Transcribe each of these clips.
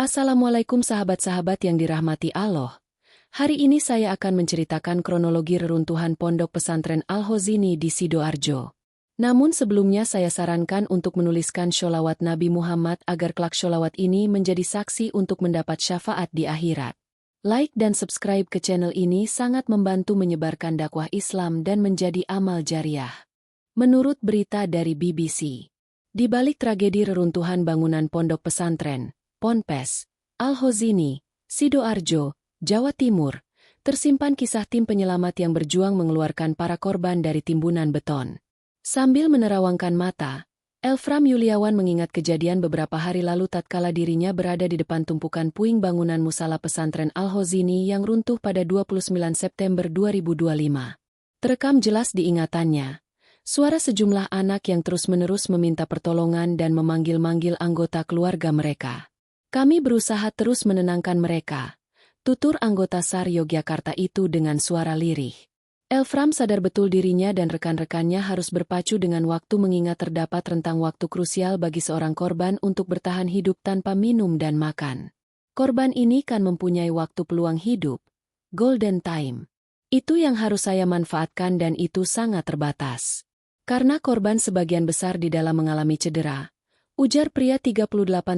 Assalamualaikum sahabat-sahabat yang dirahmati Allah. Hari ini saya akan menceritakan kronologi reruntuhan Pondok Pesantren Al-Hozini di Sidoarjo. Namun sebelumnya saya sarankan untuk menuliskan sholawat Nabi Muhammad agar kelak sholawat ini menjadi saksi untuk mendapat syafaat di akhirat. Like dan subscribe ke channel ini sangat membantu menyebarkan dakwah Islam dan menjadi amal jariah. Menurut berita dari BBC, di balik tragedi reruntuhan bangunan Pondok Pesantren Ponpes Al-Hozini, Sidoarjo, Jawa Timur, tersimpan kisah tim penyelamat yang berjuang mengeluarkan para korban dari timbunan beton. Sambil menerawangkan mata, Elfram Yuliawan mengingat kejadian beberapa hari lalu tatkala dirinya berada di depan tumpukan puing bangunan musala pesantren Al-Hozini yang runtuh pada 29 September 2025. Terekam jelas di ingatannya, suara sejumlah anak yang terus-menerus meminta pertolongan dan memanggil-manggil anggota keluarga mereka. Kami berusaha terus menenangkan mereka, tutur anggota SAR Yogyakarta itu dengan suara lirih. Elfram sadar betul dirinya dan rekan-rekannya harus berpacu dengan waktu mengingat terdapat rentang waktu krusial bagi seorang korban untuk bertahan hidup tanpa minum dan makan. Korban ini kan mempunyai waktu peluang hidup, golden time. Itu yang harus saya manfaatkan dan itu sangat terbatas. Karena korban sebagian besar di dalam mengalami cedera, ujar pria 38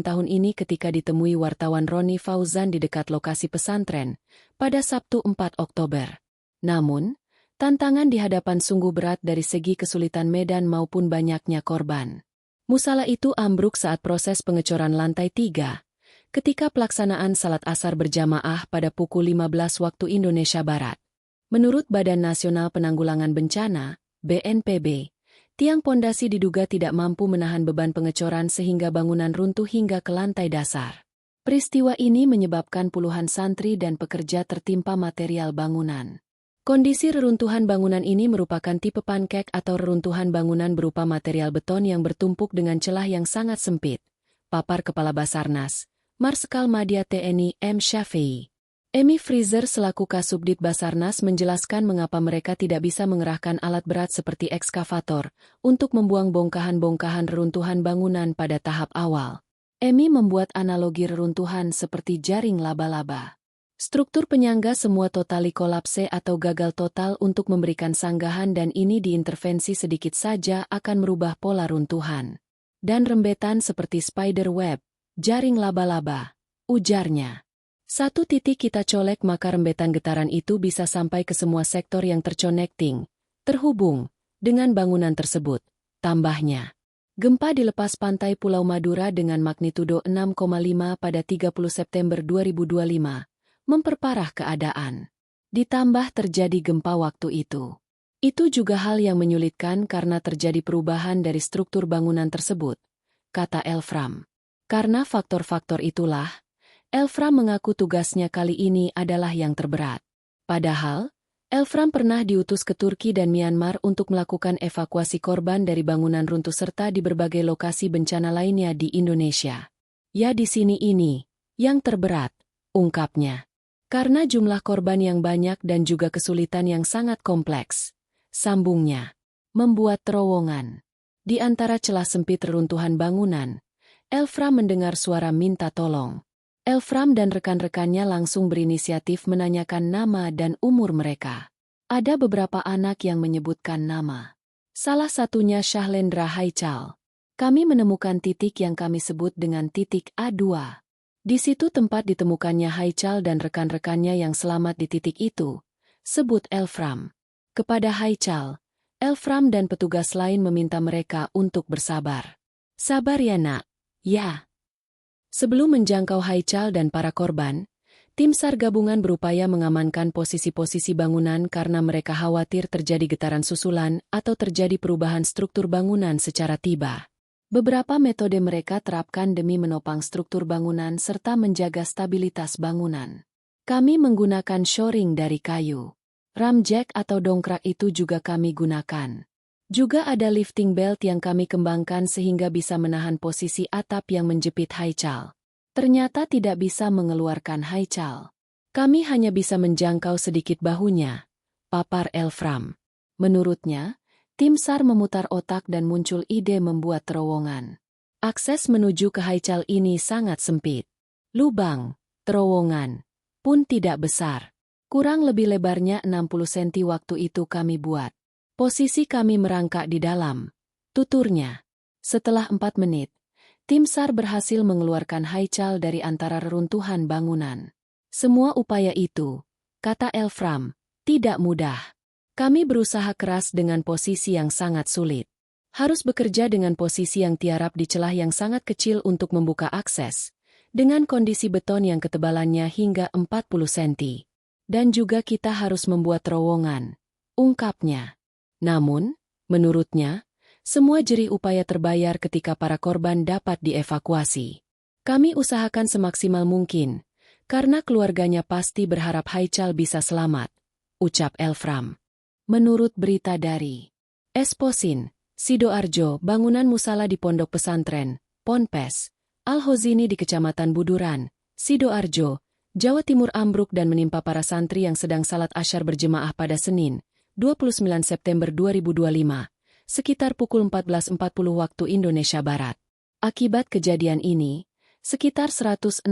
tahun ini ketika ditemui wartawan Roni Fauzan di dekat lokasi pesantren pada Sabtu 4 Oktober. Namun, tantangan di hadapan sungguh berat dari segi kesulitan medan maupun banyaknya korban. Musala itu ambruk saat proses pengecoran lantai 3, ketika pelaksanaan salat asar berjamaah pada pukul 15 waktu Indonesia Barat. Menurut Badan Nasional Penanggulangan Bencana, BNPB, tiang pondasi diduga tidak mampu menahan beban pengecoran sehingga bangunan runtuh hingga ke lantai dasar. Peristiwa ini menyebabkan puluhan santri dan pekerja tertimpa material bangunan. Kondisi reruntuhan bangunan ini merupakan tipe pancake atau reruntuhan bangunan berupa material beton yang bertumpuk dengan celah yang sangat sempit, papar Kepala Basarnas, Marskal Madya TNI M. Syafi'i. Emi Freezer selaku Kasubdit Basarnas menjelaskan mengapa mereka tidak bisa mengerahkan alat berat seperti ekskavator untuk membuang bongkahan-bongkahan reruntuhan bangunan pada tahap awal. Emi membuat analogi reruntuhan seperti jaring laba-laba. Struktur penyangga semua totali kolapse atau gagal total untuk memberikan sanggahan dan ini diintervensi sedikit saja akan merubah pola runtuhan. Dan rembetan seperti spider web, jaring laba-laba, ujarnya. Satu titik kita colek maka rembetan getaran itu bisa sampai ke semua sektor yang terhubung, dengan bangunan tersebut, tambahnya. Gempa di lepas pantai Pulau Madura dengan magnitudo 6,5 pada 30 September 2025, memperparah keadaan. Ditambah terjadi gempa waktu itu. Itu juga hal yang menyulitkan karena terjadi perubahan dari struktur bangunan tersebut, kata Elfram. Karena faktor-faktor itulah, Elfram mengaku tugasnya kali ini adalah yang terberat. Padahal, Elfram pernah diutus ke Turki dan Myanmar untuk melakukan evakuasi korban dari bangunan runtuh serta di berbagai lokasi bencana lainnya di Indonesia. Ya di sini ini, yang terberat, ungkapnya. Karena jumlah korban yang banyak dan juga kesulitan yang sangat kompleks, sambungnya, membuat terowongan. Di antara celah sempit reruntuhan bangunan, Elfram mendengar suara minta tolong. Elfram dan rekan-rekannya langsung berinisiatif menanyakan nama dan umur mereka. Ada beberapa anak yang menyebutkan nama. Salah satunya Syahlendra Haical. Kami menemukan titik yang kami sebut dengan titik A2. Di situ tempat ditemukannya Haical dan rekan-rekannya yang selamat di titik itu, sebut Elfram. Kepada Haical, Elfram dan petugas lain meminta mereka untuk bersabar. Sabar ya nak, ya. Sebelum menjangkau Haical dan para korban, tim SAR gabungan berupaya mengamankan posisi-posisi bangunan karena mereka khawatir terjadi getaran susulan atau terjadi perubahan struktur bangunan secara tiba. Beberapa metode mereka terapkan demi menopang struktur bangunan serta menjaga stabilitas bangunan. Kami menggunakan shoring dari kayu. Ramjack atau dongkrak itu juga kami gunakan. Juga ada lifting belt yang kami kembangkan sehingga bisa menahan posisi atap yang menjepit Haical. Ternyata tidak bisa mengeluarkan Haical. Kami hanya bisa menjangkau sedikit bahunya, papar Elfram. Menurutnya, tim SAR memutar otak dan muncul ide membuat terowongan. Akses menuju ke Haical ini sangat sempit. Lubang, terowongan, pun tidak besar. Kurang lebih lebarnya 60 cm waktu itu kami buat. Posisi kami merangkak di dalam. Tuturnya. Setelah 4 menit, tim SAR berhasil mengeluarkan Haichal dari antara reruntuhan bangunan. Semua upaya itu, kata Elfram, tidak mudah. Kami berusaha keras dengan posisi yang sangat sulit. Harus bekerja dengan posisi yang tiarap di celah yang sangat kecil untuk membuka akses, dengan kondisi beton yang ketebalannya hingga 40 cm. Dan juga kita harus membuat terowongan, ungkapnya. Namun, menurutnya, semua jerih upaya terbayar ketika para korban dapat dievakuasi. Kami usahakan semaksimal mungkin, karena keluarganya pasti berharap Haichal bisa selamat, ucap Elfram. Menurut berita dari Esposin, Sidoarjo, bangunan musala di pondok pesantren, Ponpes, Al-Hozini di Kecamatan Buduran, Sidoarjo, Jawa Timur ambruk dan menimpa para santri yang sedang salat asyar berjemaah pada Senin, 29 September 2025, sekitar pukul 14.40 waktu Indonesia Barat. Akibat kejadian ini, sekitar 167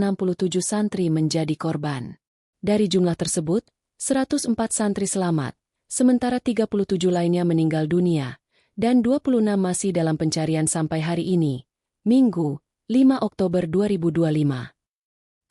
santri menjadi korban. Dari jumlah tersebut, 104 santri selamat, sementara 37 lainnya meninggal dunia, dan 26 masih dalam pencarian sampai hari ini, Minggu, 5 Oktober 2025.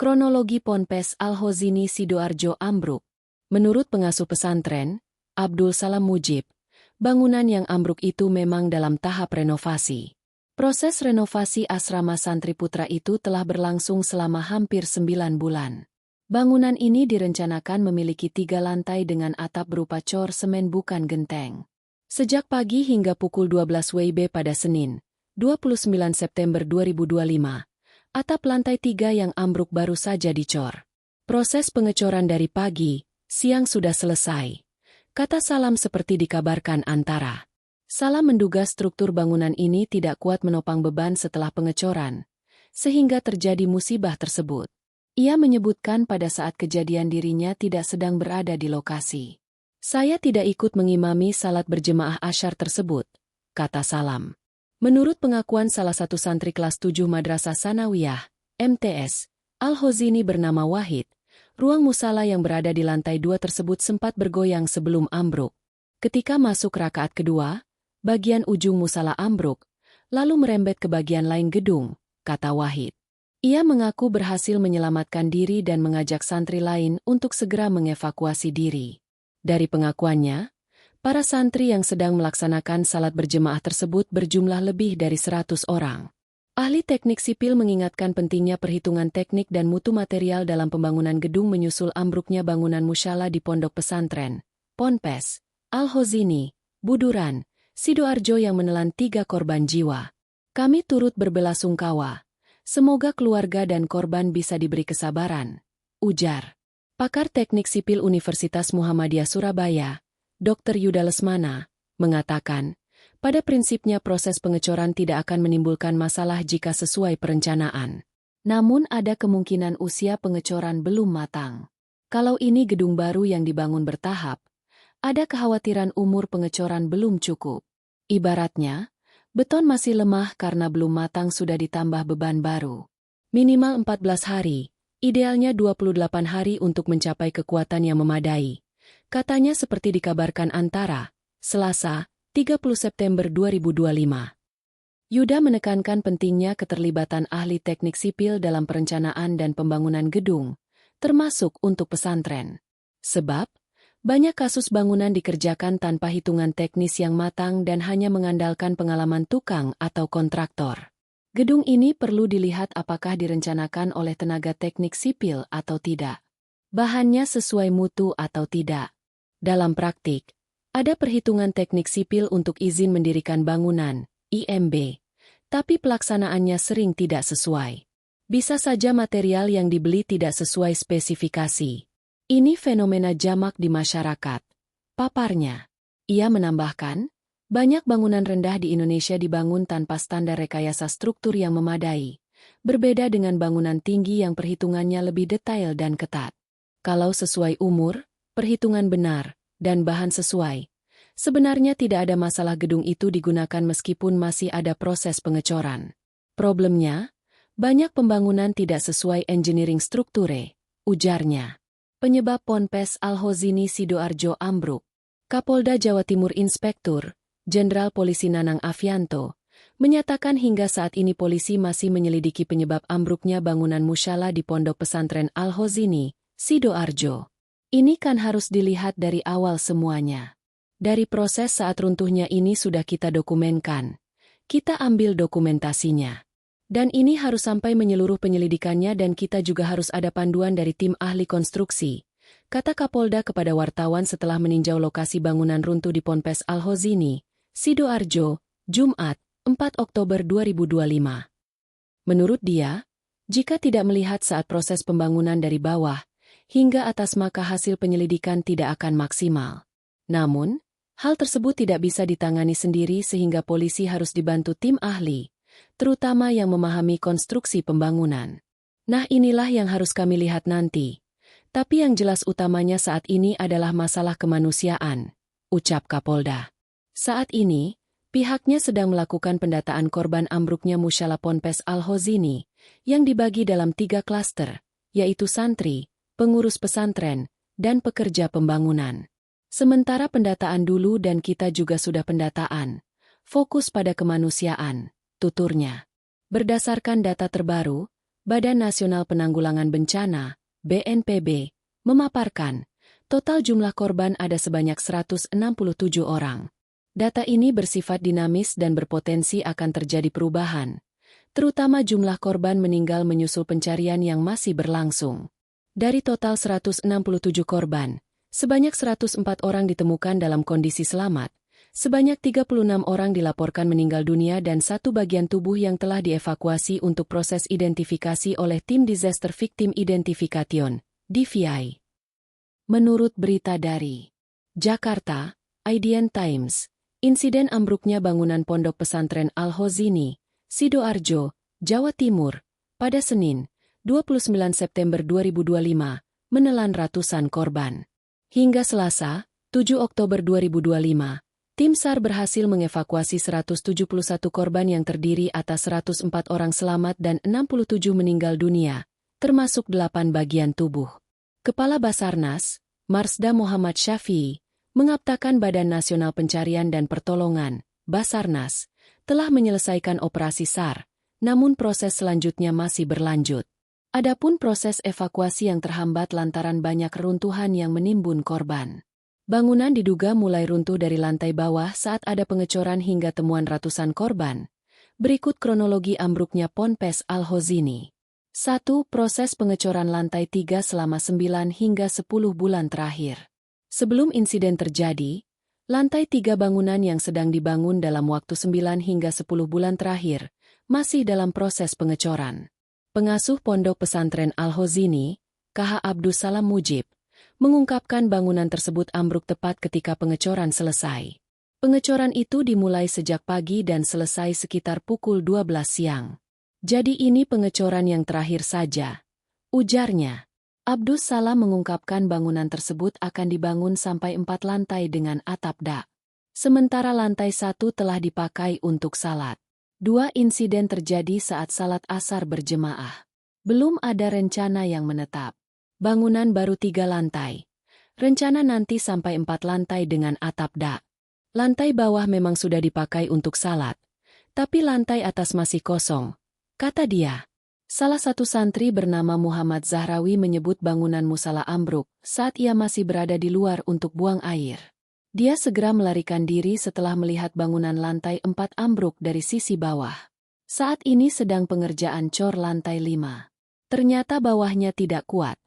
Kronologi Ponpes Al-Hozini Sidoarjo ambruk. Menurut pengasuh pesantren, Abdul Salam Mujib, bangunan yang ambruk itu memang dalam tahap renovasi. Proses renovasi asrama santri putra itu telah berlangsung selama hampir 9 bulan. Bangunan ini direncanakan memiliki 3 lantai dengan atap berupa cor semen bukan genteng. Sejak pagi hingga pukul 12 WIB pada Senin, 29 September 2025, atap lantai 3 yang ambruk baru saja dicor. Proses pengecoran dari pagi, siang sudah selesai. Kata Salam seperti dikabarkan Antara. Salam menduga struktur bangunan ini tidak kuat menopang beban setelah pengecoran, sehingga terjadi musibah tersebut. Ia menyebutkan pada saat kejadian dirinya tidak sedang berada di lokasi. Saya tidak ikut mengimami salat berjemaah asyar tersebut, kata Salam. Menurut pengakuan salah satu santri kelas 7 Madrasah Sanawiyah, MTS, Al-Hozini bernama Wahid, ruang musala yang berada di lantai 2 tersebut sempat bergoyang sebelum ambruk. Ketika masuk rakaat kedua, bagian ujung musala ambruk, lalu merembet ke bagian lain gedung, kata Wahid. Ia mengaku berhasil menyelamatkan diri dan mengajak santri lain untuk segera mengevakuasi diri. Dari pengakuannya, para santri yang sedang melaksanakan salat berjemaah tersebut berjumlah lebih dari 100 orang. Ahli teknik sipil mengingatkan pentingnya perhitungan teknik dan mutu material dalam pembangunan gedung menyusul ambruknya bangunan musala di pondok pesantren, Ponpes, Al-Hozini, Buduran, Sidoarjo yang menelan 3 korban jiwa. Kami turut berbelasungkawa. Semoga keluarga dan korban bisa diberi kesabaran, ujar pakar teknik sipil Universitas Muhammadiyah Surabaya, Dr. Yuda Lesmana, mengatakan, pada prinsipnya proses pengecoran tidak akan menimbulkan masalah jika sesuai perencanaan. Namun ada kemungkinan usia pengecoran belum matang. Kalau ini gedung baru yang dibangun bertahap, ada kekhawatiran umur pengecoran belum cukup. Ibaratnya, beton masih lemah karena belum matang sudah ditambah beban baru. Minimal 14 hari, idealnya 28 hari untuk mencapai kekuatan yang memadai. Katanya seperti dikabarkan Antara, Selasa, 30 September 2025. Yuda menekankan pentingnya keterlibatan ahli teknik sipil dalam perencanaan dan pembangunan gedung, termasuk untuk pesantren. Sebab, banyak kasus bangunan dikerjakan tanpa hitungan teknis yang matang dan hanya mengandalkan pengalaman tukang atau kontraktor. Gedung ini perlu dilihat apakah direncanakan oleh tenaga teknik sipil atau tidak. Bahannya sesuai mutu atau tidak. Dalam praktik, ada perhitungan teknik sipil untuk izin mendirikan bangunan, IMB, tapi pelaksanaannya sering tidak sesuai. Bisa saja material yang dibeli tidak sesuai spesifikasi. Ini fenomena jamak di masyarakat, paparnya. Ia menambahkan, banyak bangunan rendah di Indonesia dibangun tanpa standar rekayasa struktur yang memadai, berbeda dengan bangunan tinggi yang perhitungannya lebih detail dan ketat. Kalau sesuai umur, perhitungan benar, dan bahan sesuai, sebenarnya tidak ada masalah gedung itu digunakan meskipun masih ada proses pengecoran. Problemnya, Banyak pembangunan tidak sesuai engineering strukture, ujarnya. Penyebab Ponpes Al-Hozini Sidoarjo ambruk. Kapolda Jawa Timur Inspektur Jenderal Polisi Nanang Afianto menyatakan hingga saat ini polisi masih menyelidiki penyebab ambruknya bangunan mushola di Pondok Pesantren Al-Hozini, Sidoarjo. Ini kan harus dilihat dari awal semuanya. Dari proses saat runtuhnya ini sudah kita dokumenkan. Kita ambil dokumentasinya. Dan ini harus sampai menyeluruh penyelidikannya dan kita juga harus ada panduan dari tim ahli konstruksi, kata Kapolda kepada wartawan setelah meninjau lokasi bangunan runtuh di Ponpes Al-Hozini, Sidoarjo, Jumat, 4 Oktober 2025. Menurut dia, jika tidak melihat saat proses pembangunan dari bawah hingga atas maka hasil penyelidikan tidak akan maksimal. Namun, hal tersebut tidak bisa ditangani sendiri sehingga polisi harus dibantu tim ahli, terutama yang memahami konstruksi pembangunan. Nah, inilah yang harus kami lihat nanti. Tapi yang jelas utamanya saat ini adalah masalah kemanusiaan, ucap Kapolda. Saat ini, pihaknya sedang melakukan pendataan korban ambruknya mushola Ponpes Al-Hozini, yang dibagi dalam 3 klaster, yaitu santri, pengurus pesantren, dan pekerja pembangunan. Sementara pendataan dulu dan kita juga sudah pendataan, fokus pada kemanusiaan, tuturnya. Berdasarkan data terbaru, Badan Nasional Penanggulangan Bencana, BNPB, memaparkan, total jumlah korban ada sebanyak 167 orang. Data ini bersifat dinamis dan berpotensi akan terjadi perubahan, terutama jumlah korban meninggal menyusul pencarian yang masih berlangsung. Dari total 167 korban, sebanyak 104 orang ditemukan dalam kondisi selamat, sebanyak 36 orang dilaporkan meninggal dunia dan 1 bagian tubuh yang telah dievakuasi untuk proses identifikasi oleh Tim Disaster Victim Identification, DVI. Menurut berita dari Jakarta, IDN Times, insiden ambruknya bangunan Pondok Pesantren Al-Hozini, Sidoarjo, Jawa Timur, pada Senin, 29 September 2025, menelan ratusan korban. Hingga Selasa, 7 Oktober 2025, Tim SAR berhasil mengevakuasi 171 korban yang terdiri atas 104 orang selamat dan 67 meninggal dunia, termasuk 8 bagian tubuh. Kepala Basarnas, Marsda Muhammad Syafi'i, mengatakan Badan Nasional Pencarian dan Pertolongan, Basarnas, telah menyelesaikan operasi SAR, namun proses selanjutnya masih berlanjut. Adapun proses evakuasi yang terhambat lantaran banyak reruntuhan yang menimbun korban. Bangunan diduga mulai runtuh dari lantai bawah saat ada pengecoran hingga temuan ratusan korban. Berikut kronologi ambruknya Ponpes Al-Hozini. 1. Proses pengecoran lantai 3 selama 9 hingga 10 bulan terakhir. Sebelum insiden terjadi, lantai 3 bangunan yang sedang dibangun dalam waktu 9 hingga 10 bulan terakhir masih dalam proses pengecoran. Pengasuh Pondok Pesantren Al-Hozini, KH Abdus Salam Mujib, mengungkapkan bangunan tersebut ambruk tepat ketika pengecoran selesai. Pengecoran itu dimulai sejak pagi dan selesai sekitar pukul 12 siang. Jadi ini pengecoran yang terakhir saja, ujarnya. Abdus Salam mengungkapkan bangunan tersebut akan dibangun sampai 4 lantai dengan atap dak. Sementara lantai 1 telah dipakai untuk salat. 2 insiden terjadi saat salat asar berjemaah. Belum ada rencana yang menetap. Bangunan baru 3 lantai. Rencana nanti sampai 4 lantai dengan atap dak. Lantai bawah memang sudah dipakai untuk salat, tapi lantai atas masih kosong, kata dia. Salah satu santri bernama Muhammad Zahrawi menyebut bangunan musala ambruk saat ia masih berada di luar untuk buang air. Dia segera melarikan diri setelah melihat bangunan lantai 4 ambruk dari sisi bawah. Saat ini sedang pengerjaan cor lantai 5. Ternyata bawahnya tidak kuat.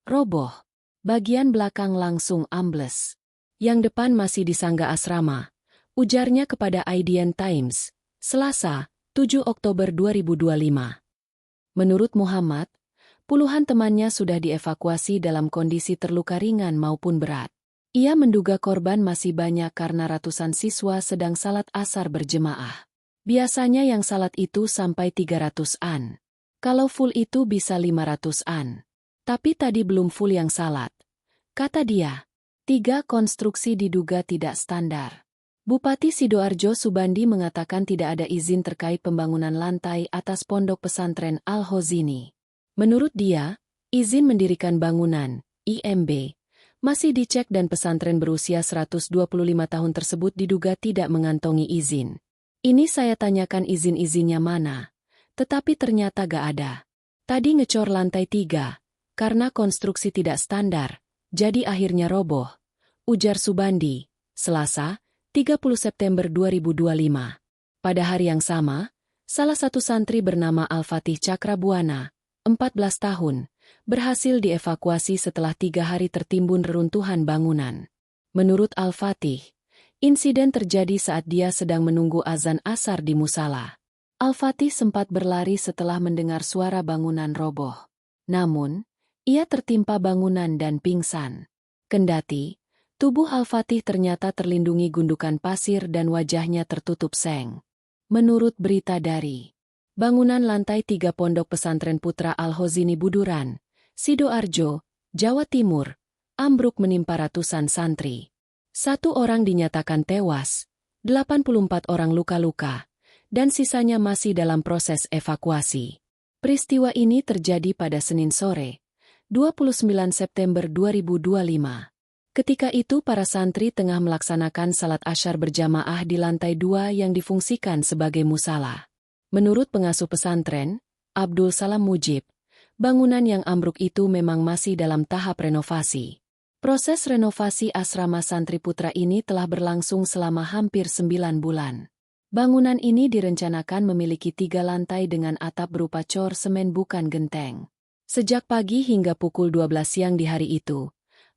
Roboh. Bagian belakang langsung ambles. Yang depan masih disangga asrama, ujarnya kepada IDN Times, Selasa, 7 Oktober 2025. Menurut Muhammad, puluhan temannya sudah dievakuasi dalam kondisi terluka ringan maupun berat. Ia menduga korban masih banyak karena ratusan siswa sedang salat asar berjemaah. Biasanya yang salat itu sampai 300-an. Kalau full itu bisa 500-an. Tapi tadi belum full yang salat. Kata dia, 3 konstruksi diduga tidak standar. Bupati Sidoarjo Subandi mengatakan tidak ada izin terkait pembangunan lantai atas Pondok Pesantren Al-Hozini. Menurut dia, izin mendirikan bangunan, IMB, masih dicek dan pesantren berusia 125 tahun tersebut diduga tidak mengantongi izin. Ini saya tanyakan izin-izinnya mana, tetapi ternyata gak ada. Tadi ngecor lantai 3, karena konstruksi tidak standar, jadi akhirnya roboh, ujar Subandi, Selasa, 30 September 2025. Pada hari yang sama, salah satu santri bernama Al-Fatih Cakrabuana, 14 tahun, berhasil dievakuasi setelah 3 hari tertimbun reruntuhan bangunan. Menurut Al-Fatih, insiden terjadi saat dia sedang menunggu azan asar di musala. Al-Fatih sempat berlari setelah mendengar suara bangunan roboh. Namun, ia tertimpa bangunan dan pingsan. Kendati, tubuh Al-Fatih ternyata terlindungi gundukan pasir dan wajahnya tertutup seng. Menurut berita dari bangunan lantai 3 Pondok Pesantren Putra Al-Hozini Buduran, Sidoarjo, Jawa Timur, ambruk menimpa ratusan santri. 1 orang dinyatakan tewas, 84 orang luka-luka, dan sisanya masih dalam proses evakuasi. Peristiwa ini terjadi pada Senin sore, 29 September 2025. Ketika itu para santri tengah melaksanakan salat asyar berjamaah di lantai 2 yang difungsikan sebagai musala. Menurut pengasuh pesantren, Abdul Salam Mujib, bangunan yang ambruk itu memang masih dalam tahap renovasi. Proses renovasi asrama santri putra ini telah berlangsung selama hampir 9 bulan. Bangunan ini direncanakan memiliki 3 lantai dengan atap berupa cor semen bukan genteng. Sejak pagi hingga pukul 12 siang di hari itu,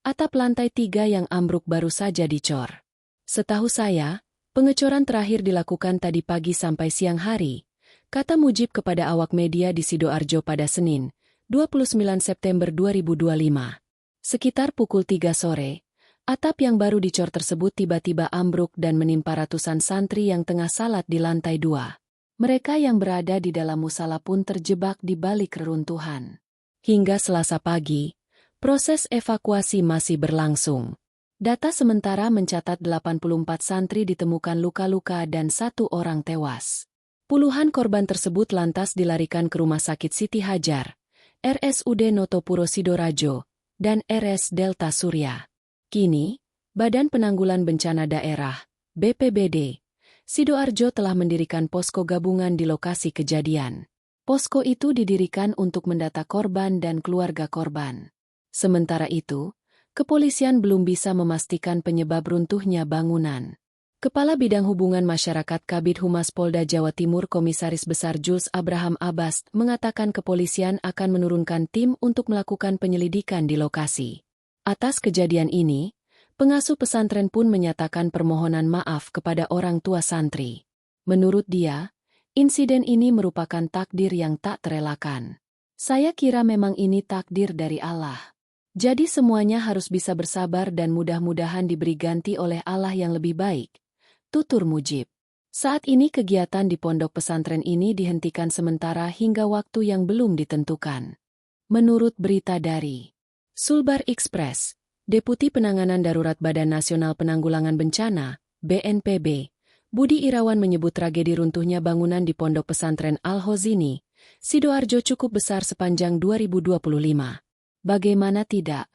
atap lantai 3 yang ambruk baru saja dicor. Setahu saya, pengecoran terakhir dilakukan tadi pagi sampai siang hari, kata Mujib kepada awak media di Sidoarjo pada Senin, 29 September 2025. Sekitar pukul 3 sore, atap yang baru dicor tersebut tiba-tiba ambruk dan menimpa ratusan santri yang tengah salat di lantai 2. Mereka yang berada di dalam musala pun terjebak di balik reruntuhan. Hingga Selasa pagi, proses evakuasi masih berlangsung. Data sementara mencatat 84 santri ditemukan luka-luka dan 1 orang tewas. Puluhan korban tersebut lantas dilarikan ke Rumah Sakit Siti Hajar, RSUD Notopuro Sidoarjo, dan RS Delta Surya. Kini, Badan Penanggulan Bencana Daerah, BPBD, Sidoarjo telah mendirikan posko gabungan di lokasi kejadian. Posko itu didirikan untuk mendata korban dan keluarga korban. Sementara itu, kepolisian belum bisa memastikan penyebab runtuhnya bangunan. Kepala Bidang Hubungan Masyarakat Kabid Humas Polda Jawa Timur Komisaris Besar Jules Abraham Abbas mengatakan kepolisian akan menurunkan tim untuk melakukan penyelidikan di lokasi. Atas kejadian ini, pengasuh pesantren pun menyatakan permohonan maaf kepada orang tua santri. Menurut dia, insiden ini merupakan takdir yang tak terelakkan. Saya kira memang ini takdir dari Allah. Jadi semuanya harus bisa bersabar dan mudah-mudahan diberi ganti oleh Allah yang lebih baik, tutur Mujib. Saat ini kegiatan di pondok pesantren ini dihentikan sementara hingga waktu yang belum ditentukan. Menurut berita dari Sulbar Express, Deputi Penanganan Darurat Badan Nasional Penanggulangan Bencana, BNPB, Budi Irawan menyebut tragedi runtuhnya bangunan di pondok pesantren Al-Hozini, Sidoarjo cukup besar sepanjang 2025. Bagaimana tidak?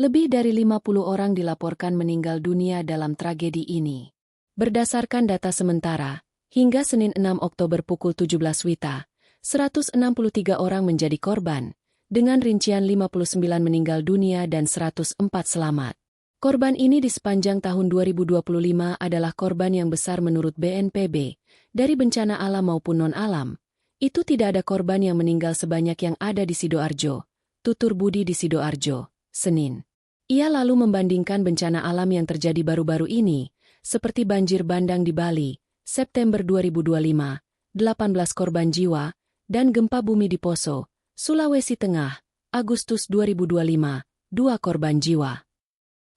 Lebih dari 50 orang dilaporkan meninggal dunia dalam tragedi ini. Berdasarkan data sementara, hingga Senin 6 Oktober pukul 17 WITA, 163 orang menjadi korban, dengan rincian 59 meninggal dunia dan 104 selamat. Korban ini di sepanjang tahun 2025 adalah korban yang besar menurut BNPB, dari bencana alam maupun non-alam. Itu tidak ada korban yang meninggal sebanyak yang ada di Sidoarjo, tutur Budi di Sidoarjo, Senin. Ia lalu membandingkan bencana alam yang terjadi baru-baru ini, seperti banjir bandang di Bali, September 2025, 18 korban jiwa, dan gempa bumi di Poso, Sulawesi Tengah, Agustus 2025, 2 korban jiwa.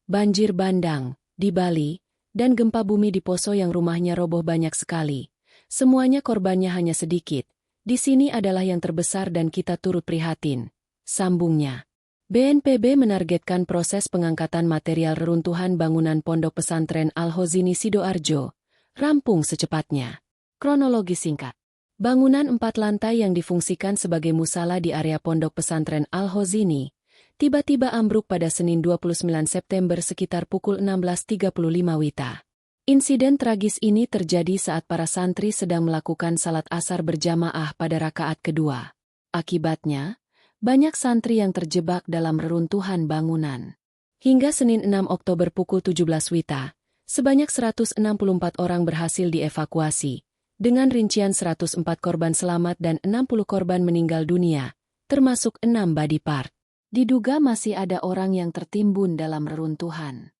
Banjir bandang di Bali, dan gempa bumi di Poso yang rumahnya roboh banyak sekali. Semuanya korbannya hanya sedikit. Di sini adalah yang terbesar dan kita turut prihatin, sambungnya. BNPB menargetkan proses pengangkatan material reruntuhan bangunan Pondok Pesantren Al-Hozini Sidoarjo Rampung secepatnya. Kronologi singkat. Bangunan 4 lantai yang difungsikan sebagai musala di area pondok pesantren Al-Hozini tiba-tiba ambruk pada Senin 29 September sekitar pukul 16.35 WITA. Insiden tragis ini terjadi saat para santri sedang melakukan salat asar berjamaah pada rakaat kedua. Akibatnya, banyak santri yang terjebak dalam reruntuhan bangunan. Hingga Senin 6 Oktober pukul 17 WITA, sebanyak 164 orang berhasil dievakuasi, dengan rincian 104 korban selamat dan 60 korban meninggal dunia, termasuk 6 body part. Diduga masih ada orang yang tertimbun dalam reruntuhan.